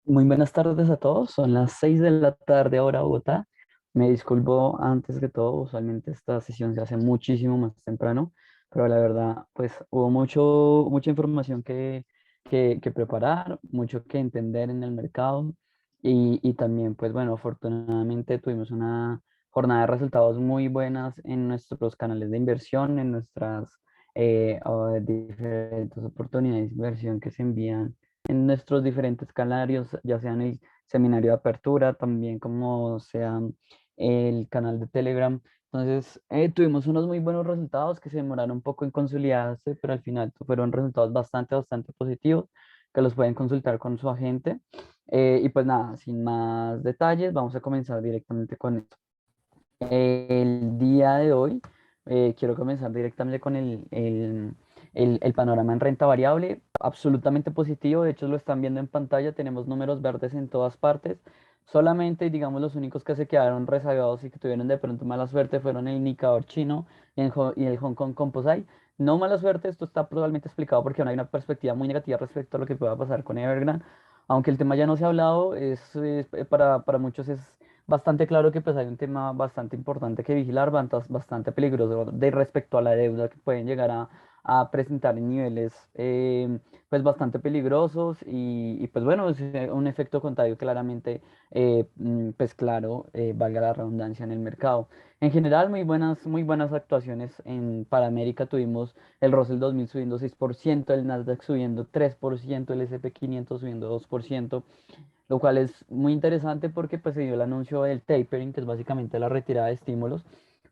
Muy buenas tardes a todos. Son las 6 de la tarde ahora Bogotá. Me disculpo antes que todo, usualmente esta sesión se hace muchísimo más temprano, pero la verdad, pues hubo mucha información que preparar, mucho que entender en el mercado y también, pues bueno, afortunadamente tuvimos una jornada de resultados muy buenas en nuestros canales de inversión, en nuestras diferentes oportunidades de inversión que se envían en nuestros diferentes canarios, ya sea en el seminario de apertura, también como sea el canal de Telegram. Entonces, tuvimos unos muy buenos resultados que se demoraron un poco en consolidarse, pero al final fueron resultados bastante positivos que los pueden consultar con su agente. Y pues nada, sin más detalles, vamos a comenzar directamente con esto. El día de hoy quiero comenzar directamente con el panorama en renta variable, absolutamente positivo, de hecho lo están viendo en pantalla, tenemos números verdes en todas partes, solamente digamos los únicos que se quedaron rezagados y que tuvieron de pronto mala suerte fueron el indicador chino y el Hong Kong Composite. No mala suerte, esto está probablemente explicado porque no hay una perspectiva muy negativa respecto a lo que pueda pasar con Evergrande, aunque el tema ya no se ha hablado, para muchos es bastante claro que pues hay un tema bastante importante que vigilar, bastante peligroso de respecto a la deuda que pueden llegar a presentar en niveles pues bastante peligrosos y, pues bueno, es un efecto contagio claramente pues claro, valga la redundancia en el mercado. En general, muy buenas actuaciones para América. Tuvimos el Russell 2000 subiendo 6%, el Nasdaq subiendo 3%, el S&P 500 subiendo 2%, lo cual es muy interesante porque pues se dio el anuncio del tapering, que es básicamente la retirada de estímulos,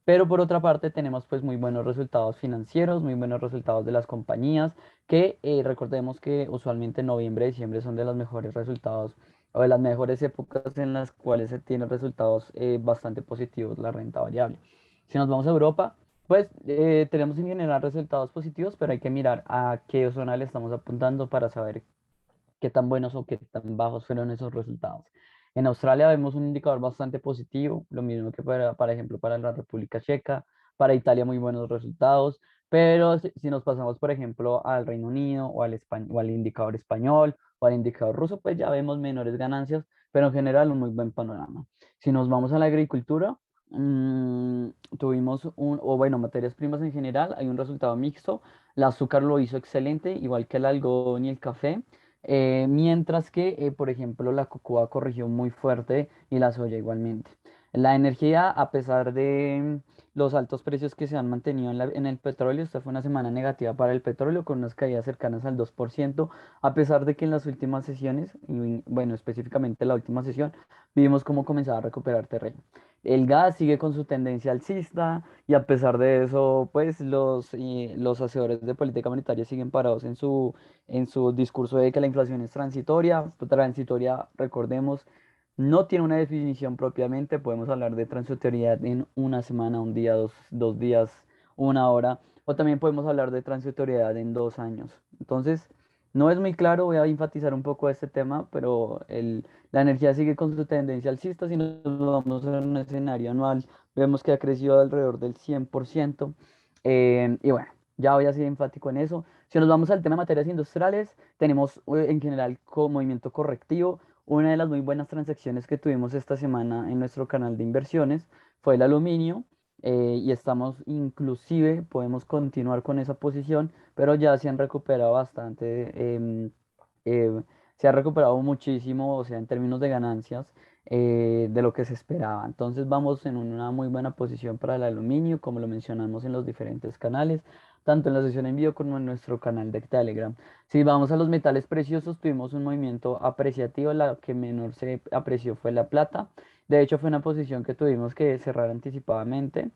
pero por otra parte tenemos pues muy buenos resultados financieros, muy buenos resultados de las compañías, que recordemos que usualmente noviembre y diciembre son de los mejores resultados o de las mejores épocas en las cuales se tienen resultados bastante positivos la renta variable. Si nos vamos a Europa, pues tenemos en general resultados positivos, pero hay que mirar a qué zona le estamos apuntando para saber qué tan buenos o qué tan bajos fueron esos resultados. En Australia vemos un indicador bastante positivo, lo mismo que para ejemplo, para la República Checa, para Italia muy buenos resultados, pero si nos pasamos, por ejemplo, al Reino Unido o al indicador español o al indicador ruso, pues ya vemos menores ganancias, pero en general un muy buen panorama. Si nos vamos a la agricultura, mm, tuvimos o bueno, materias primas en general, hay un resultado mixto. El azúcar lo hizo excelente, igual que el algodón y el café. Mientras que, por ejemplo, la cocoa corrigió muy fuerte y la soya igualmente. La energía, a pesar de los altos precios que se han mantenido en el petróleo, esta fue una semana negativa para el petróleo con unas caídas cercanas al 2%, a pesar de que en las últimas sesiones, y bueno, específicamente la última sesión, vimos cómo comenzaba a recuperar terreno. El gas sigue con su tendencia alcista y a pesar de eso, pues los hacedores de política monetaria siguen parados en su discurso de que la inflación es transitoria. Transitoria, recordemos, no tiene una definición propiamente. Podemos hablar de transitoriedad en una semana, un día, dos días, una hora, o también podemos hablar de transitoriedad en 2 años. Entonces, no es muy claro, voy a enfatizar un poco este tema, pero la energía sigue con su tendencia alcista. Si nos vamos a un escenario anual, vemos que ha crecido alrededor del 100%. Y bueno, ya voy a ser enfático en eso. Si nos vamos al tema de materias industriales, tenemos en general con movimiento correctivo. Una de las muy buenas transacciones que tuvimos esta semana en nuestro canal de inversiones fue el aluminio, y estamos inclusive, podemos continuar con esa posición, pero ya se han recuperado bastante, eh, se ha recuperado muchísimo, o sea, en términos de ganancias, de lo que se esperaba. Entonces vamos en una muy buena posición para el aluminio, como lo mencionamos en los diferentes canales, tanto en la sesión en vivo como en nuestro canal de Telegram. Si vamos a los metales preciosos, tuvimos un movimiento apreciativo, la que menor se apreció fue la plata. De hecho, fue una posición que tuvimos que cerrar anticipadamente,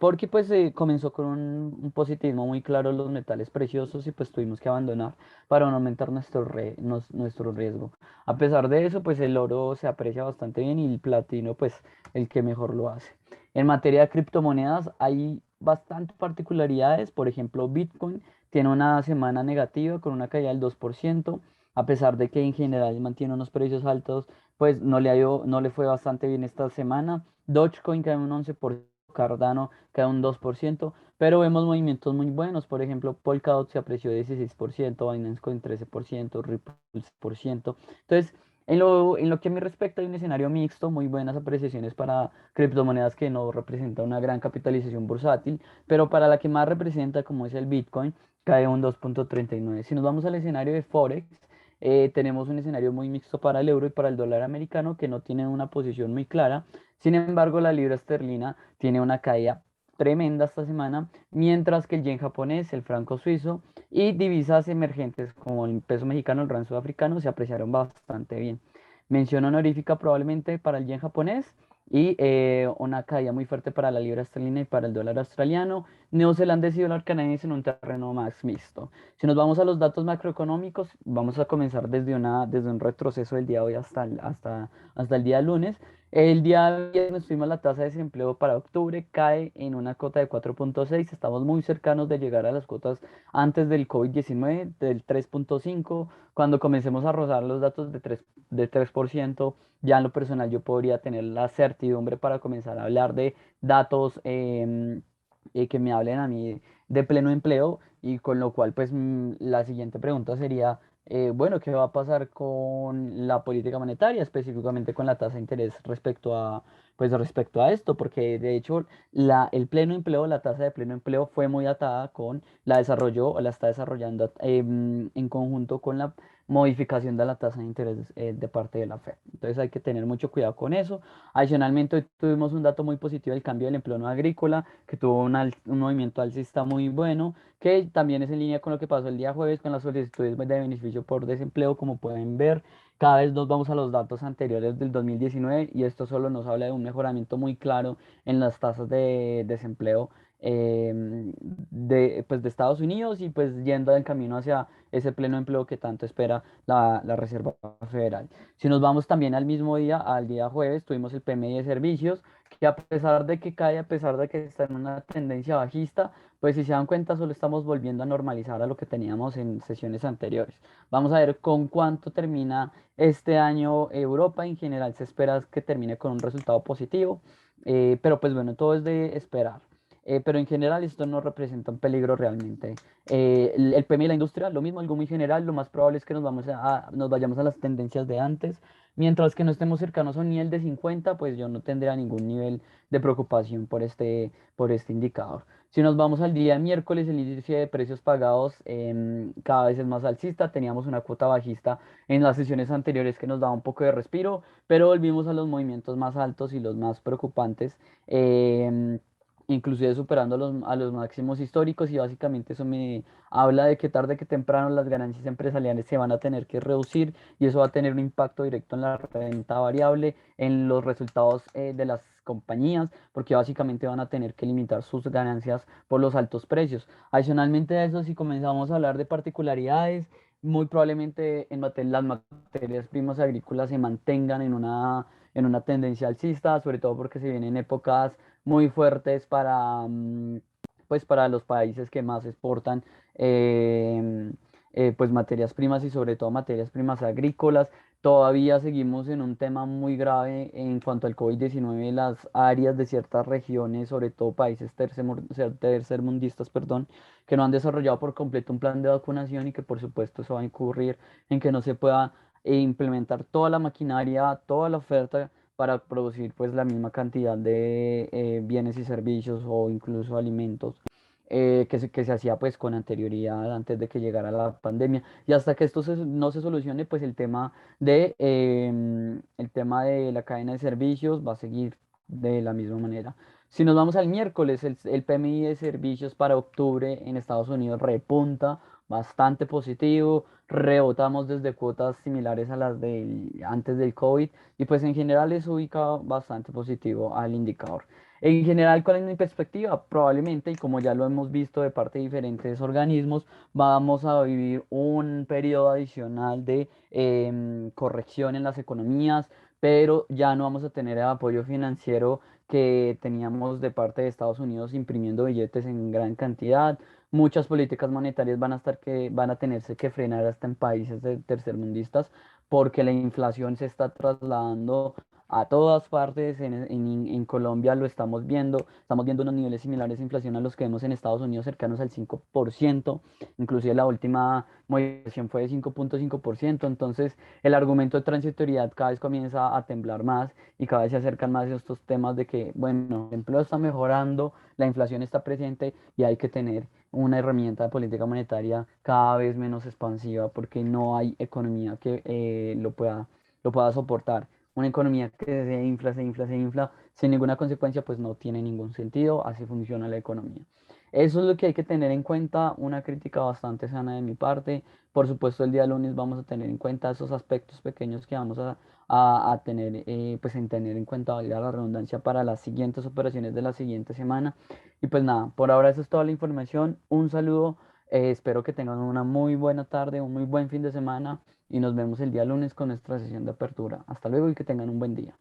porque pues comenzó con un positivismo muy claro los metales preciosos y pues tuvimos que abandonar para no aumentar nuestro riesgo. A pesar de eso, pues el oro se aprecia bastante bien y el platino, pues el que mejor lo hace. En materia de criptomonedas hay bastantes particularidades. Por ejemplo, Bitcoin tiene una semana negativa con una caída del 2%, a pesar de que en general mantiene unos precios altos, pues no le fue bastante bien esta semana. Dogecoin cae un 11%, Cardano cae un 2%, pero vemos movimientos muy buenos. Por ejemplo, Polkadot se apreció 16%, Binance Coin 13%, Ripple 6%. Entonces, En lo que a mí respecta, hay un escenario mixto, muy buenas apreciaciones para criptomonedas que no representan una gran capitalización bursátil, pero para la que más representa, como es el Bitcoin, cae un 2,39. Si nos vamos al escenario de Forex, tenemos un escenario muy mixto para el euro y para el dólar americano que no tienen una posición muy clara. Sin embargo, la libra esterlina tiene una caída tremenda esta semana, mientras que el yen japonés, el franco suizo y divisas emergentes como el peso mexicano, el rand sudafricano se apreciaron bastante bien. Mención honorífica probablemente para el yen japonés y una caída muy fuerte para la libra esterlina y para el dólar australiano, neozelandés y dólar canadiense en un terreno más mixto. Si nos vamos a los datos macroeconómicos, vamos a comenzar desde un retroceso del día de hoy hasta el día lunes. El día viernes tuvimos la tasa de desempleo para octubre, cae en una cota de 4,6. Estamos muy cercanos de llegar a las cotas antes del COVID-19, del 3,5. Cuando comencemos a rozar los datos de 3%, ya en lo personal yo podría tener la certidumbre para comenzar a hablar de datos que me hablen a mí de pleno empleo y con lo cual pues la siguiente pregunta sería, bueno, ¿qué va a pasar con la política monetaria, específicamente con la tasa de interés respecto a esto? Porque de hecho el pleno empleo, la tasa de pleno empleo fue muy atada con la desarrolló o la está desarrollando en conjunto con la modificación de la tasa de interés de parte de la Fed. Entonces hay que tener mucho cuidado con eso. Adicionalmente, hoy tuvimos un dato muy positivo del cambio del empleo no agrícola, que tuvo un movimiento alcista muy bueno, que también es en línea con lo que pasó el día jueves con las solicitudes de beneficio por desempleo, como pueden ver. Cada vez nos vamos a los datos anteriores del 2019 y esto solo nos habla de un mejoramiento muy claro en las tasas de desempleo pues de Estados Unidos y pues yendo en camino hacia ese pleno empleo que tanto espera la Reserva Federal. Si nos vamos también al mismo día, al día jueves, tuvimos el PMI de servicios, que a pesar de que cae, a pesar de que está en una tendencia bajista, pues si se dan cuenta, solo estamos volviendo a normalizar a lo que teníamos en sesiones anteriores. Vamos a ver con cuánto termina este año Europa. En general se espera que termine con un resultado positivo, pero pues bueno, todo es de esperar. Pero en general esto no representa un peligro realmente. El PMI de la industria, lo mismo, algo muy general, lo más probable es que nos vayamos a las tendencias de antes. Mientras que no estemos cercanos a un nivel de 50, pues yo no tendría ningún nivel de preocupación por este indicador. Si nos vamos al día miércoles, el índice de precios pagados cada vez es más alcista. Teníamos una cuota bajista en las sesiones anteriores que nos daba un poco de respiro, pero volvimos a los movimientos más altos y los más preocupantes. Inclusive superando a los máximos históricos, y básicamente eso me habla de que tarde que temprano las ganancias empresariales se van a tener que reducir y eso va a tener un impacto directo en la renta variable, en los resultados de las compañías, porque básicamente van a tener que limitar sus ganancias por los altos precios. Adicionalmente a eso, si comenzamos a hablar de particularidades, muy probablemente las materias primas agrícolas se mantengan en una tendencia alcista, sobre todo porque se vienen épocas muy fuertes pues para los países que más exportan pues materias primas y sobre todo materias primas agrícolas. Todavía seguimos en un tema muy grave en cuanto al COVID-19, las áreas de ciertas regiones, sobre todo países tercermundistas, perdón, que no han desarrollado por completo un plan de vacunación y que por supuesto eso va a incurrir en que no se pueda implementar toda la maquinaria, toda la oferta para producir pues la misma cantidad de bienes y servicios o incluso alimentos que se hacía pues con anterioridad antes de que llegara la pandemia. Y hasta que esto no se solucione, pues el tema de la cadena de servicios va a seguir de la misma manera. Si nos vamos al miércoles, el PMI de servicios para octubre en Estados Unidos repunta bastante positivo, rebotamos desde cuotas similares a las antes del COVID y pues en general eso ubica bastante positivo al indicador. En general, ¿cuál es mi perspectiva? Probablemente, y como ya lo hemos visto de parte de diferentes organismos, vamos a vivir un periodo adicional de corrección en las economías, pero ya no vamos a tener el apoyo financiero que teníamos de parte de Estados Unidos imprimiendo billetes en gran cantidad. Muchas políticas monetarias van a tenerse que frenar hasta en países tercermundistas porque la inflación se está trasladando a todas partes. En Colombia lo estamos viendo unos niveles similares de inflación a los que vemos en Estados Unidos, cercanos al 5%. Inclusive la última modificación fue de 5,5%. Entonces el argumento de transitoriedad cada vez comienza a temblar más y cada vez se acercan más estos temas de que, bueno, el empleo está mejorando, la inflación está presente y hay que tener una herramienta de política monetaria cada vez menos expansiva porque no hay economía que lo pueda soportar. Una economía que se infla, se infla, se infla sin ninguna consecuencia, pues no tiene ningún sentido. Así funciona la economía. Eso es lo que hay que tener en cuenta, una crítica bastante sana de mi parte. Por supuesto, el día lunes vamos a tener en cuenta esos aspectos pequeños que vamos a tener, pues en tener en cuenta, valga la redundancia, para las siguientes operaciones de la siguiente semana. Y pues nada, por ahora eso es toda la información. Un saludo, espero que tengan una muy buena tarde, un muy buen fin de semana y nos vemos el día lunes con nuestra sesión de apertura. Hasta luego y que tengan un buen día.